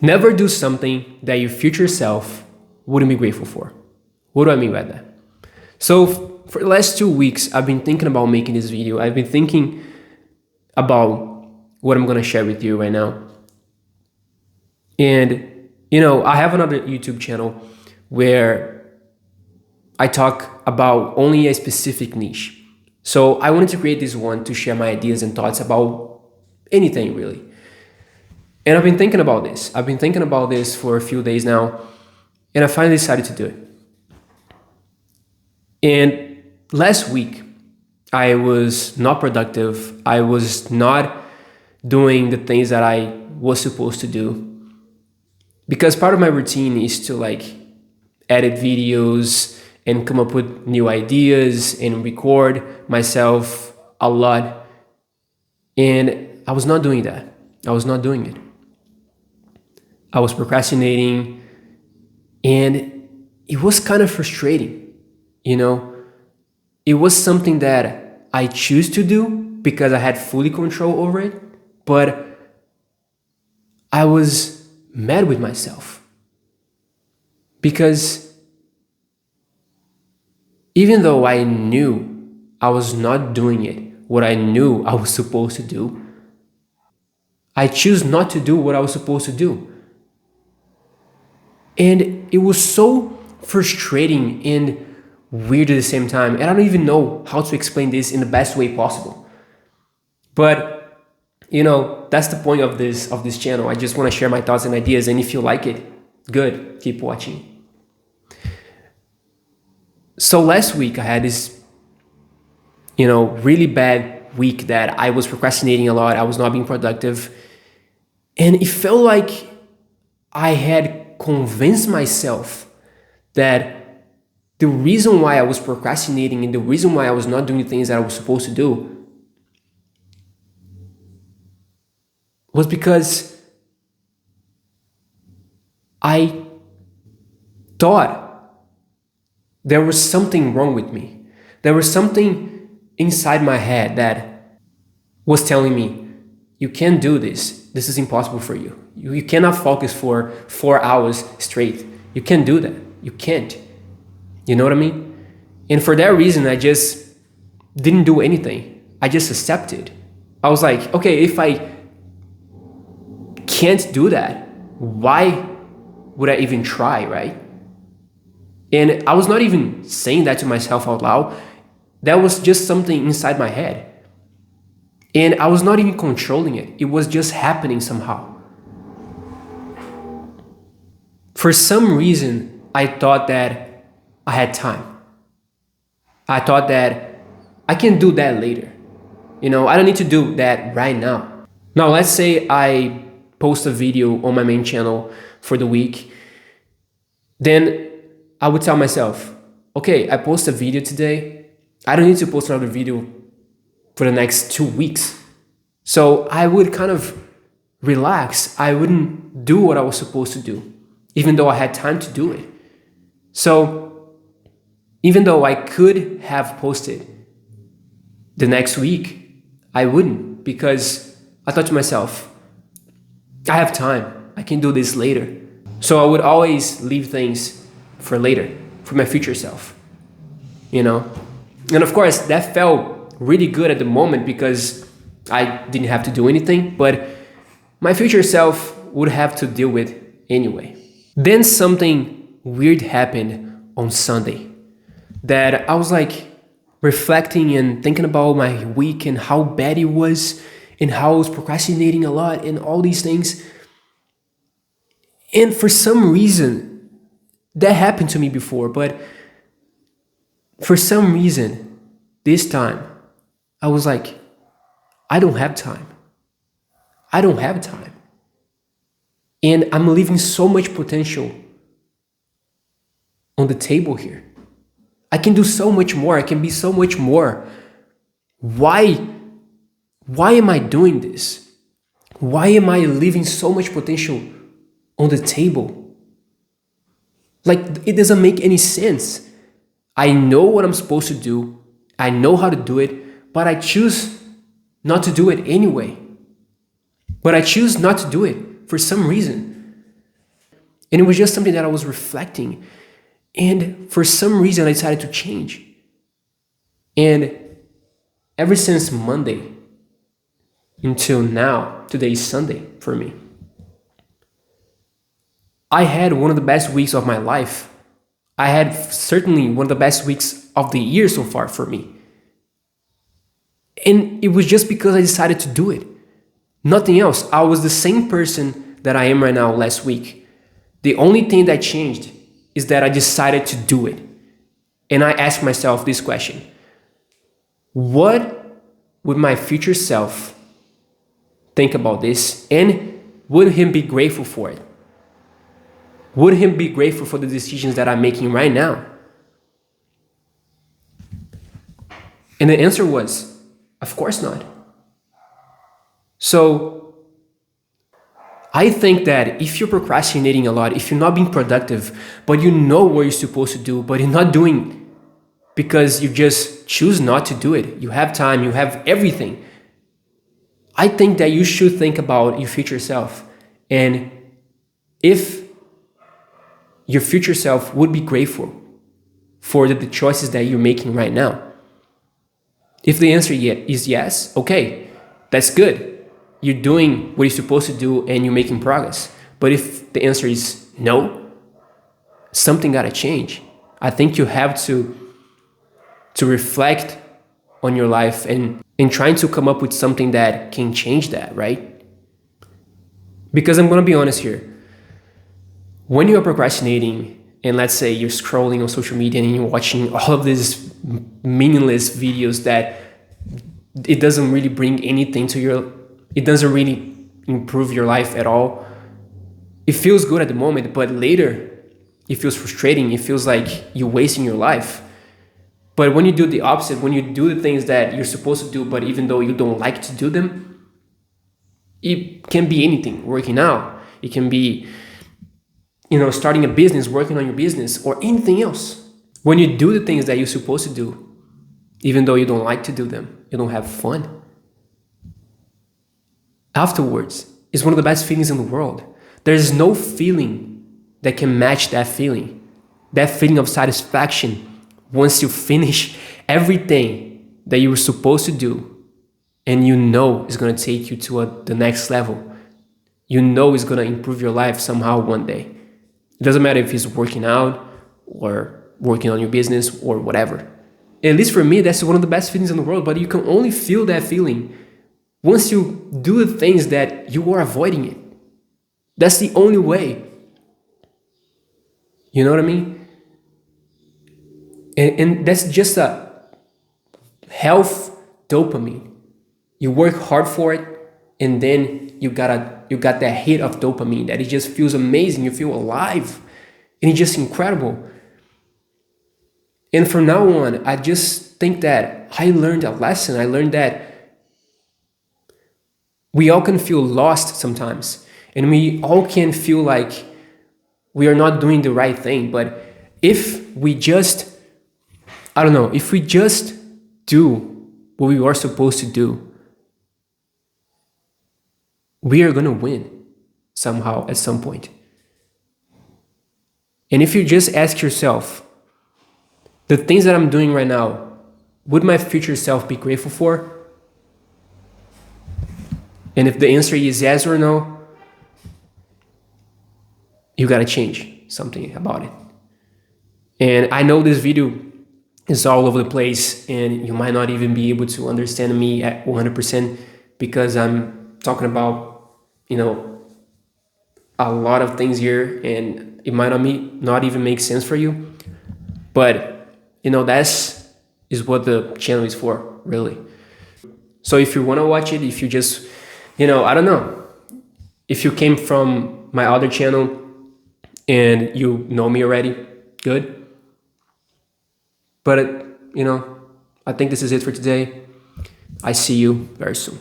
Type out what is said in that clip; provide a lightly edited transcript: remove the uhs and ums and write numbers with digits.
Never do something that your future self wouldn't be grateful for. What do I mean by that? So for the last 2 weeks, I've been thinking about making this video. I've been thinking about what I'm going to share with you right now. And, I have another YouTube channel where I talk about only a specific niche. So I wanted to create this one to share my ideas and thoughts about anything really. And I've been thinking about this. I've been thinking about this for a few days now, and I finally decided to do it. And last week, I was not productive. I was not doing the things that I was supposed to do. Because part of my routine is to edit videos and come up with new ideas and record myself a lot. And I was not doing that. I was not doing it. I was procrastinating, and it was kind of frustrating, It was something that I choose to do because I had fully control over it, but I was mad with myself. Because even though I knew I was not doing it, what I knew I was supposed to do, I choose not to do what I was supposed to do. And it was so frustrating and weird at the same time. And I don't even know how to explain this in the best way possible. But, that's the point of this channel. I just want to share my thoughts and ideas. And if you like it, good, keep watching. So last week I had this, really bad week that I was procrastinating a lot. I was not being productive. And it felt like I had convinced myself that the reason why I was procrastinating and the reason why I was not doing the things that I was supposed to do was because I thought there was something wrong with me. There was something inside my head that was telling me, you can't do this. This is impossible for you. You cannot focus for 4 hours straight. You can't do that. You can't. You know what I mean? And for that reason, I just didn't do anything. I just accepted. I was like, okay, if I can't do that, why would I even try, right? And I was not even saying that to myself out loud. That was just something inside my head. And I was not even controlling it. It was just happening somehow. For some reason, I thought that I had time. I thought that I can do that later. I don't need to do that right now. Now, let's say I post a video on my main channel for the week. Then I would tell myself, okay, I post a video today. I don't need to post another video for the next 2 weeks. So I would kind of relax. I wouldn't do what I was supposed to do, even though I had time to do it. So even though I could have posted the next week, I wouldn't, because I thought to myself, I have time. I can do this later. So I would always leave things for later, for my future self, And of course, that felt really good at the moment because I didn't have to do anything, but my future self would have to deal with anyway. Then something weird happened on Sunday that I was reflecting and thinking about my week and how bad it was and how I was procrastinating a lot and all these things. And for some reason, that happened to me before, but for some reason, this time, I was like, I don't have time. I don't have time. And I'm leaving so much potential on the table here. I can do so much more. I can be so much more. Why am I doing this? Why am I leaving so much potential on the table? It doesn't make any sense. I know what I'm supposed to do. I know how to do it, but I choose not to do it anyway. But I choose not to do it for some reason. And it was just something that I was reflecting. And for some reason, I decided to change. And ever since Monday until now, today is Sunday for me, I had one of the best weeks of my life. I had certainly one of the best weeks of the year so far for me. And it was just because I decided to do it. Nothing else. I was the same person that I am right now last week. The only thing that changed is that I decided to do it. And I asked myself this question: what would my future self think about this? And would he be grateful for it? Would he be grateful for the decisions that I'm making right now? And the answer was, of course not. So I think that if you're procrastinating a lot, if you're not being productive, but you know what you're supposed to do, but you're not doing because you just choose not to do it, you have time, you have everything, I think that you should think about your future self. And if your future self would be grateful for the choices that you're making right now. If the answer is yes, okay, that's good. You're doing what you're supposed to do and you're making progress. But if the answer is no, something gotta change. I think you have to reflect on your life and trying to come up with something that can change that, right? Because I'm gonna be honest here. When you're procrastinating and let's say you're scrolling on social media and you're watching all of these meaningless videos that it doesn't really bring anything to it doesn't really improve your life at all. It feels good at the moment, but later it feels frustrating. It feels like you're wasting your life. But when you do the opposite, when you do the things that you're supposed to do, but even though you don't like to do them, it can be anything. Working out, it can be starting a business, working on your business, or anything else. When you do the things that you're supposed to do, even though you don't like to do them, you don't have fun, afterwards, it's one of the best feelings in the world. There's no feeling that can match that feeling of satisfaction once you finish everything that you were supposed to do and it's going to take you to the next level. It's going to improve your life somehow one day. It doesn't matter if it's working out or working on your business or whatever. At least for me, that's one of the best feelings in the world, but you can only feel that feeling once you do the things that you are avoiding it. That's the only way. You know what I mean? And that's just a health dopamine. You work hard for it, and then you got that hit of dopamine that it just feels amazing. You feel alive, and it's just incredible. And from now on, I just think that I learned a lesson. I learned that we all can feel lost sometimes, and we all can feel like we are not doing the right thing. But if we just, if we just do what we are supposed to do, we are going to win somehow at some point. And if you just ask yourself, the things that I'm doing right now, would my future self be grateful for? And if the answer is yes or no, you got to change something about it. And I know this video is all over the place and you might not even be able to understand me at 100% because I'm talking about a lot of things here and it might not even make sense for you, but that's what the channel is for, really. So if you want to watch it, if you just I don't know if you came from my other channel and you know me already, good. But I think this is it for today. I see you very soon.